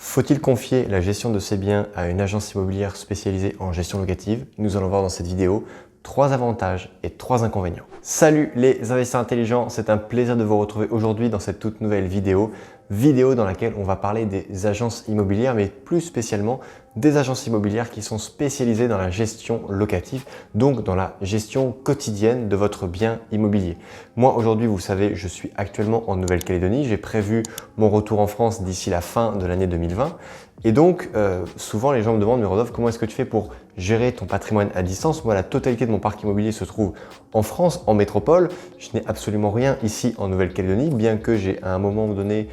Faut-il confier la gestion de ses biens à une agence immobilière spécialisée en gestion locative? Nous allons voir dans cette vidéo 3 avantages et 3 inconvénients. Salut les investisseurs intelligents, c'est un plaisir de vous retrouver aujourd'hui dans cette toute nouvelle vidéo dans laquelle on va parler des agences immobilières, mais plus spécialement des agences immobilières qui sont spécialisées dans la gestion locative, donc dans la gestion quotidienne de votre bien immobilier. Moi aujourd'hui, vous savez, je suis actuellement en Nouvelle-Calédonie, j'ai prévu mon retour en France d'ici la fin de l'année 2020 et donc souvent les gens me demandent, mais Rodolphe, comment est-ce que tu fais pour gérer ton patrimoine à distance? Moi, la totalité de mon parc immobilier se trouve en France, en métropole. Je n'ai absolument rien ici en Nouvelle-Calédonie, bien que j'ai à un moment donné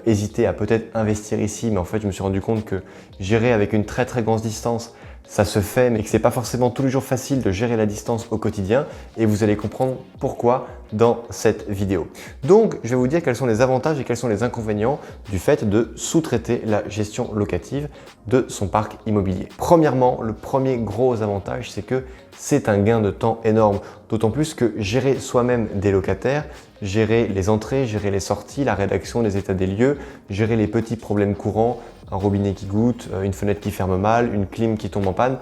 hésité à peut-être investir ici, mais en fait je me suis rendu compte que gérer avec une très grande distance, ça se fait, mais que c'est pas forcément tous les jours facile de gérer la distance au quotidien, et vous allez comprendre pourquoi dans cette vidéo. Donc, je vais vous dire quels sont les avantages et quels sont les inconvénients du fait de sous-traiter la gestion locative de son parc immobilier. Premièrement, le premier gros avantage, c'est que c'est un gain de temps énorme, d'autant plus que gérer soi-même des locataires, gérer les entrées, gérer les sorties, la rédaction des états des lieux, gérer les petits problèmes courants, un robinet qui goutte, une fenêtre qui ferme mal, une clim qui tombe en panne,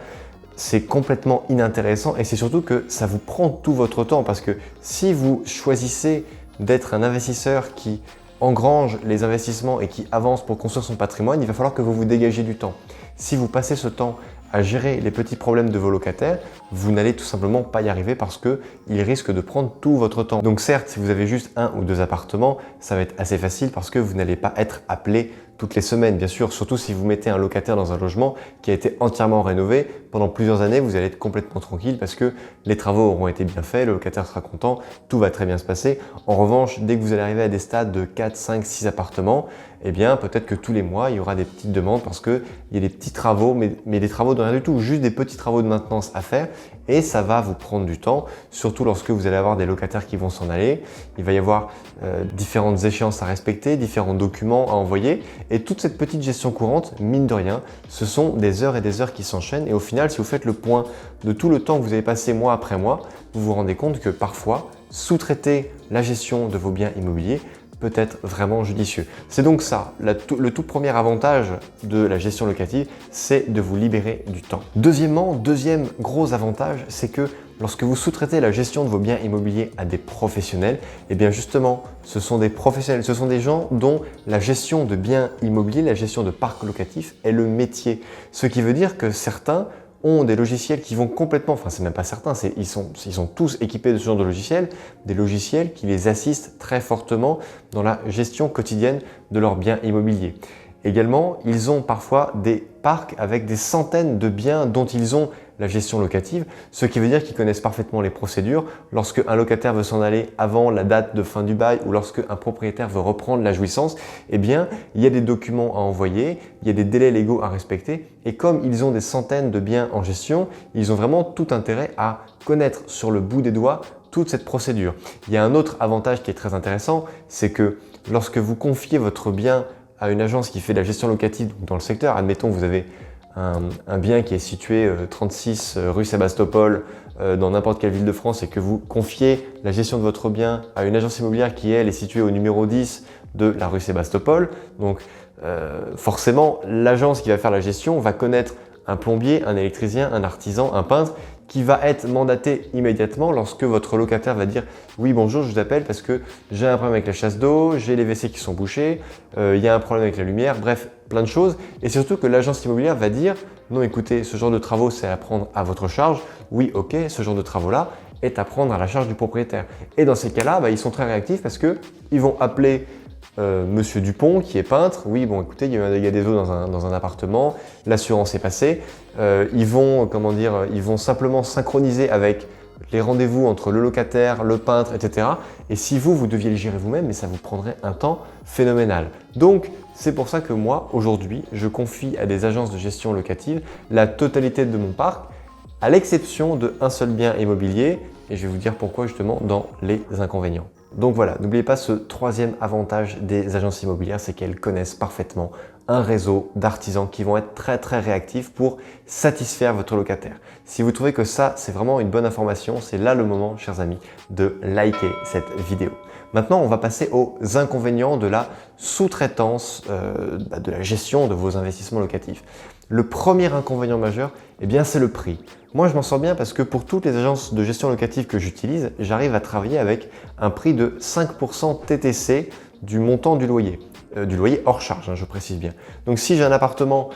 c'est complètement inintéressant et c'est surtout que ça vous prend tout votre temps parce que si vous choisissez d'être un investisseur qui engrange les investissements et qui avance pour construire son patrimoine, il va falloir que vous vous dégagiez du temps. Si vous passez ce temps à gérer les petits problèmes de vos locataires, vous n'allez tout simplement pas y arriver parce qu'ils risquent de prendre tout votre temps. Donc certes, si vous avez juste 1 ou 2 appartements, ça va être assez facile parce que vous n'allez pas être appelé toutes les semaines, bien sûr, surtout si vous mettez un locataire dans un logement qui a été entièrement rénové. Pendant plusieurs années, vous allez être complètement tranquille parce que les travaux auront été bien faits, le locataire sera content, tout va très bien se passer. En revanche, dès que vous allez arriver à des stades de 4, 5, 6 appartements, eh bien peut-être que tous les mois, il y aura des petites demandes parce qu'il y a des petits travaux, mais des travaux de rien du tout, juste des petits travaux de maintenance à faire et ça va vous prendre du temps, surtout lorsque vous allez avoir des locataires qui vont s'en aller. Il va y avoir différentes échéances à respecter, différents documents à envoyer et toute cette petite gestion courante, mine de rien, ce sont des heures et des heures qui s'enchaînent et au final, si vous faites le point de tout le temps que vous avez passé mois après mois, vous vous rendez compte que parfois, sous-traiter la gestion de vos biens immobiliers peut être vraiment judicieux. C'est donc ça, le tout premier avantage de la gestion locative, c'est de vous libérer du temps. Deuxièmement, deuxième gros avantage, c'est que lorsque vous sous-traitez la gestion de vos biens immobiliers à des professionnels, et bien justement, ce sont des professionnels, ce sont des gens dont la gestion de biens immobiliers, la gestion de parc locatif est le métier. Ce qui veut dire que certains ont des logiciels qui vont complètement, enfin c'est même pas certain, ils sont tous équipés de ce genre de logiciels, des logiciels qui les assistent très fortement dans la gestion quotidienne de leurs biens immobiliers. Également, ils ont parfois des parcs avec des centaines de biens dont ils ont la gestion locative, ce qui veut dire qu'ils connaissent parfaitement les procédures. Lorsque un locataire veut s'en aller avant la date de fin du bail ou lorsque un propriétaire veut reprendre la jouissance, eh bien, il y a des documents à envoyer, il y a des délais légaux à respecter et comme ils ont des centaines de biens en gestion, ils ont vraiment tout intérêt à connaître sur le bout des doigts toute cette procédure. Il y a un autre avantage qui est très intéressant, c'est que lorsque vous confiez votre bien à une agence qui fait de la gestion locative dans le secteur, admettons vous avez un bien qui est situé 36 rue Sébastopol dans n'importe quelle ville de France et que vous confiez la gestion de votre bien à une agence immobilière qui elle est située au numéro 10 de la rue Sébastopol. Donc forcément l'agence qui va faire la gestion va connaître un plombier, un électricien, un artisan, un peintre qui va être mandaté immédiatement lorsque votre locataire va dire « Oui, bonjour, je vous appelle parce que j'ai un problème avec la chasse d'eau, j'ai les WC qui sont bouchés, il y a un problème avec la lumière, bref, plein de choses. » Et surtout que l'agence immobilière va dire « Non, écoutez, ce genre de travaux, c'est à prendre à votre charge. Oui, ok, ce genre de travaux-là est à prendre à la charge du propriétaire. » Et dans ces cas-là, ils sont très réactifs parce qu'ils vont appeler Monsieur Dupont qui est peintre, oui bon écoutez il y a eu un dégât des eaux dans un appartement, l'assurance est passée, ils vont simplement synchroniser avec les rendez-vous entre le locataire, le peintre, etc. Et si vous deviez le gérer vous-même, mais ça vous prendrait un temps phénoménal. Donc c'est pour ça que moi aujourd'hui je confie à des agences de gestion locative la totalité de mon parc, à l'exception d'un seul bien immobilier et je vais vous dire pourquoi justement dans les inconvénients. Donc voilà, n'oubliez pas ce troisième avantage des agences immobilières, c'est qu'elles connaissent parfaitement un réseau d'artisans qui vont être très réactifs pour satisfaire votre locataire. Si vous trouvez que ça, c'est vraiment une bonne information, c'est là le moment, chers amis, de liker cette vidéo. Maintenant, on va passer aux inconvénients de la sous-traitance, de la gestion de vos investissements locatifs. Le premier inconvénient majeur, eh bien, c'est le prix. Moi, je m'en sors bien parce que pour toutes les agences de gestion locative que j'utilise, j'arrive à travailler avec un prix de 5% TTC du montant du loyer hors charge, je précise bien. Donc si j'ai un appartement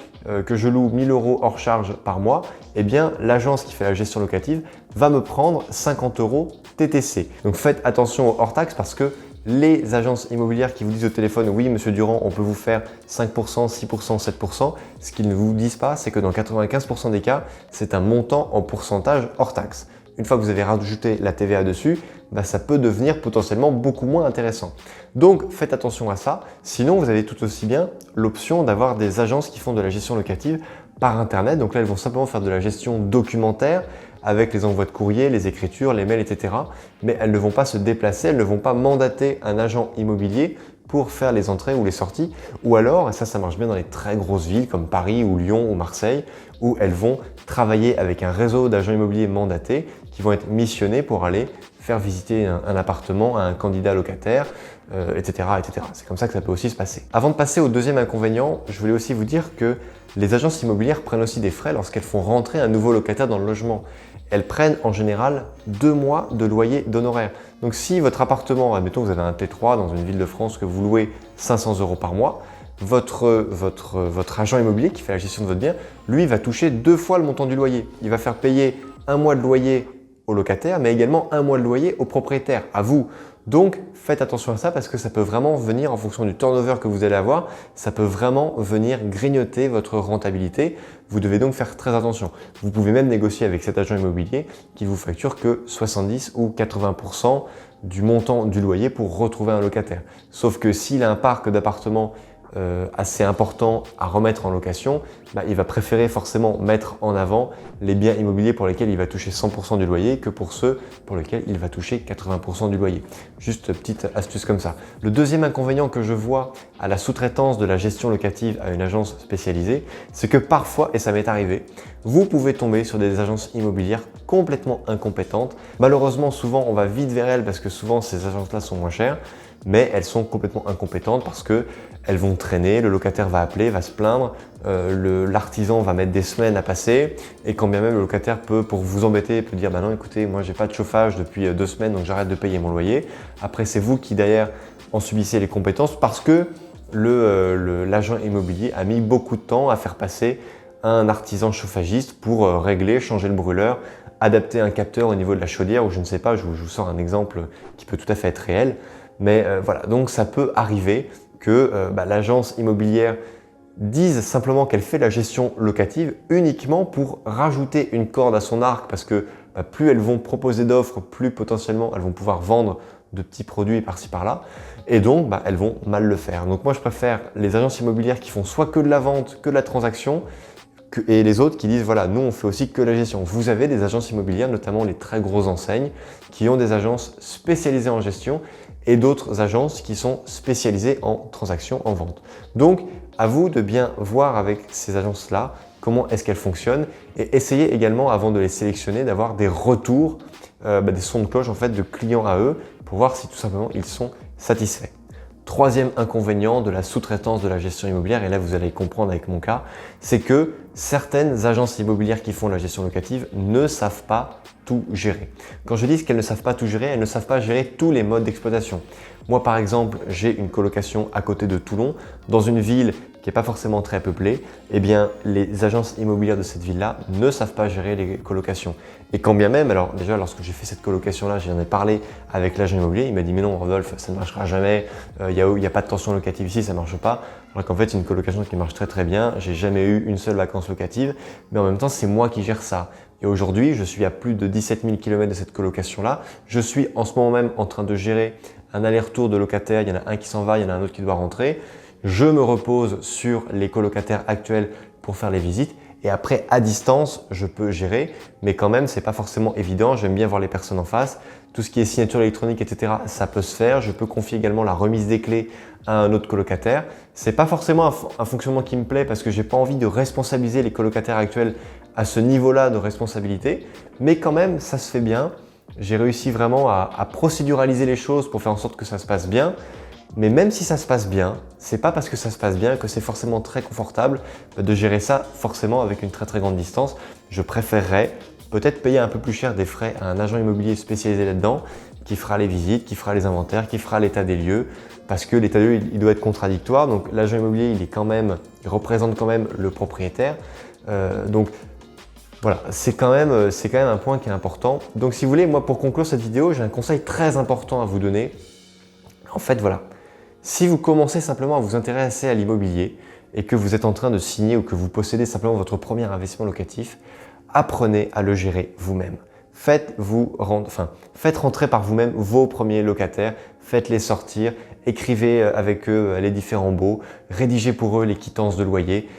que je loue 1 000 € hors charge par mois, eh bien l'agence qui fait la gestion locative va me prendre 50 € TTC. Donc faites attention aux hors taxes parce que les agences immobilières qui vous disent au téléphone « Oui, monsieur Durand, on peut vous faire 5%, 6%, 7%, ce qu'ils ne vous disent pas, c'est que dans 95% des cas, c'est un montant en pourcentage hors taxe. Une fois que vous avez rajouté la TVA dessus, ça peut devenir potentiellement beaucoup moins intéressant. Donc faites attention à ça, sinon vous avez tout aussi bien l'option d'avoir des agences qui font de la gestion locative par internet. Donc là, elles vont simplement faire de la gestion documentaire avec les envois de courrier, les écritures, les mails, etc. Mais elles ne vont pas se déplacer, elles ne vont pas mandater un agent immobilier pour faire les entrées ou les sorties. Ou alors, et ça marche bien dans les très grosses villes comme Paris ou Lyon ou Marseille, où elles vont travailler avec un réseau d'agents immobiliers mandatés qui vont être missionnés pour aller faire visiter un appartement à un candidat locataire, etc., etc. C'est comme ça que ça peut aussi se passer. Avant de passer au deuxième inconvénient, je voulais aussi vous dire que les agences immobilières prennent aussi des frais lorsqu'elles font rentrer un nouveau locataire dans le logement. Elles prennent en général 2 mois de loyer d'honoraires. Donc si votre appartement, admettons vous avez un T3 dans une ville de France que vous louez 500 € par mois, votre agent immobilier qui fait la gestion de votre bien, lui va toucher 2 fois le montant du loyer. Il va faire payer 1 mois de loyer au locataire, mais également 1 mois de loyer au propriétaire, à vous. Donc faites attention à ça parce que ça peut vraiment venir, en fonction du turnover que vous allez avoir, ça peut vraiment venir grignoter votre rentabilité. Vous devez donc faire très attention. Vous pouvez même négocier avec cet agent immobilier qui vous facture que 70 ou 80% du montant du loyer pour retrouver un locataire. Sauf que s'il a un parc d'appartements assez important à remettre en location, il va préférer forcément mettre en avant les biens immobiliers pour lesquels il va toucher 100% du loyer que pour ceux pour lesquels il va toucher 80% du loyer. Juste petite astuce comme ça. Le deuxième inconvénient que je vois à la sous-traitance de la gestion locative à une agence spécialisée, c'est que parfois, et ça m'est arrivé, vous pouvez tomber sur des agences immobilières complètement incompétentes. Malheureusement, souvent, on va vite vers elles parce que souvent, ces agences-là sont moins chères, mais elles sont complètement incompétentes parce que elles vont traîner, le locataire va appeler, va se plaindre, l'artisan va mettre des semaines à passer et quand bien même le locataire peut, pour vous embêter, peut dire « non écoutez, moi j'ai pas de chauffage depuis 2 semaines donc j'arrête de payer mon loyer ». Après c'est vous qui derrière en subissez les conséquences parce que l'agent immobilier a mis beaucoup de temps à faire passer un artisan chauffagiste pour régler, changer le brûleur, adapter un capteur au niveau de la chaudière ou je ne sais pas, je vous sors un exemple qui peut tout à fait être réel. Mais voilà, donc ça peut arriver que l'agence immobilière dise simplement qu'elle fait la gestion locative uniquement pour rajouter une corde à son arc parce que plus elles vont proposer d'offres, plus potentiellement elles vont pouvoir vendre de petits produits par-ci par-là et donc elles vont mal le faire. Donc moi je préfère les agences immobilières qui font soit que de la vente, que de la transaction et les autres qui disent voilà, nous on fait aussi que la gestion. Vous avez des agences immobilières, notamment les très grosses enseignes, qui ont des agences spécialisées en gestion et d'autres agences qui sont spécialisées en transactions, en vente. Donc, à vous de bien voir avec ces agences-là comment est-ce qu'elles fonctionnent et essayez également, avant de les sélectionner, d'avoir des retours, des sons de cloche en fait de clients à eux pour voir si tout simplement ils sont satisfaits. Troisième inconvénient de la sous-traitance de la gestion immobilière, et là vous allez comprendre avec mon cas, c'est que certaines agences immobilières qui font la gestion locative ne savent pas tout gérer. Quand je dis qu'elles ne savent pas tout gérer, elles ne savent pas gérer tous les modes d'exploitation. Moi par exemple, j'ai une colocation à côté de Toulon, dans une ville qui n'est pas forcément très peuplée, eh bien les agences immobilières de cette ville-là ne savent pas gérer les colocations. Et quand bien même, alors déjà lorsque j'ai fait cette colocation-là, j'en ai parlé avec l'agent immobilier, il m'a dit mais non Rodolphe, ça ne marchera jamais, il n'y a pas de tension locative ici, ça ne marche pas. Alors qu'en fait c'est une colocation qui marche très très bien, j'ai jamais eu une seule vacance locative, mais en même temps c'est moi qui gère ça. Et aujourd'hui, je suis à plus de 17 000 km de cette colocation-là. Je suis en ce moment même en train de gérer un aller-retour de locataires. Il y en a un qui s'en va, il y en a un autre qui doit rentrer. Je me repose sur les colocataires actuels pour faire les visites. Et après, à distance, je peux gérer. Mais quand même, c'est pas forcément évident. J'aime bien voir les personnes en face. Tout ce qui est signature électronique, etc., ça peut se faire. Je peux confier également la remise des clés à un autre colocataire. C'est pas forcément un fonctionnement qui me plaît parce que j'ai pas envie de responsabiliser les colocataires actuels à ce niveau-là de responsabilité. Mais quand même, ça se fait bien. J'ai réussi vraiment à procéduraliser les choses pour faire en sorte que ça se passe bien. Mais même si ça se passe bien, c'est pas parce que ça se passe bien que c'est forcément très confortable de gérer ça forcément avec une très très grande distance. Je préférerais peut-être payer un peu plus cher des frais à un agent immobilier spécialisé là-dedans qui fera les visites, qui fera les inventaires, qui fera l'état des lieux parce que l'état des lieux il doit être contradictoire. Donc l'agent immobilier il représente quand même le propriétaire. Donc voilà, c'est quand même un point qui est important. Donc si vous voulez, moi pour conclure cette vidéo, j'ai un conseil très important à vous donner. En fait, voilà. Si vous commencez simplement à vous intéresser à l'immobilier et que vous êtes en train de signer ou que vous possédez simplement votre premier investissement locatif, apprenez à le gérer vous-même. Faites rentrer par vous-même vos premiers locataires, faites-les sortir, écrivez avec eux les différents baux, rédigez pour eux les quittances de loyer,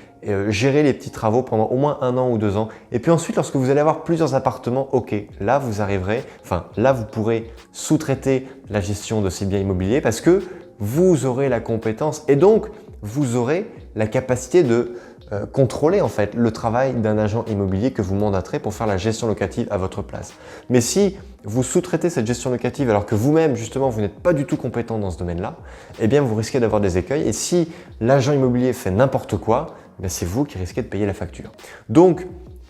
gérez les petits travaux pendant au moins 1 an ou 2 ans. Et puis ensuite, lorsque vous allez avoir plusieurs appartements, ok, là vous pourrez sous-traiter la gestion de ces biens immobiliers parce que vous aurez la compétence et donc vous aurez la capacité de contrôler en fait le travail d'un agent immobilier que vous mandaterez pour faire la gestion locative à votre place. Mais si vous sous-traitez cette gestion locative alors que vous-même justement vous n'êtes pas du tout compétent dans ce domaine-là, eh bien vous risquez d'avoir des écueils et si l'agent immobilier fait n'importe quoi, eh c'est vous qui risquez de payer la facture. Donc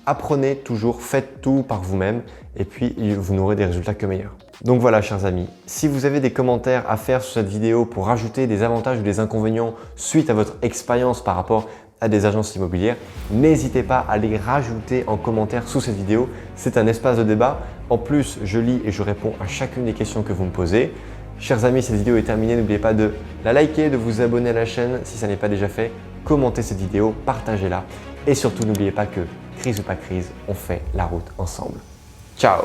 apprenez toujours, faites tout par vous-même et puis vous n'aurez des résultats que meilleurs. Donc voilà chers amis, si vous avez des commentaires à faire sur cette vidéo pour rajouter des avantages ou des inconvénients suite à votre expérience par rapport à des agences immobilières, n'hésitez pas à les rajouter en commentaire sous cette vidéo. C'est un espace de débat. En plus, je lis et je réponds à chacune des questions que vous me posez. Chers amis, cette vidéo est terminée. N'oubliez pas de la liker, de vous abonner à la chaîne si ça n'est pas déjà fait. Commentez cette vidéo, partagez-la et surtout n'oubliez pas que crise ou pas crise, on fait la route ensemble. Ciao!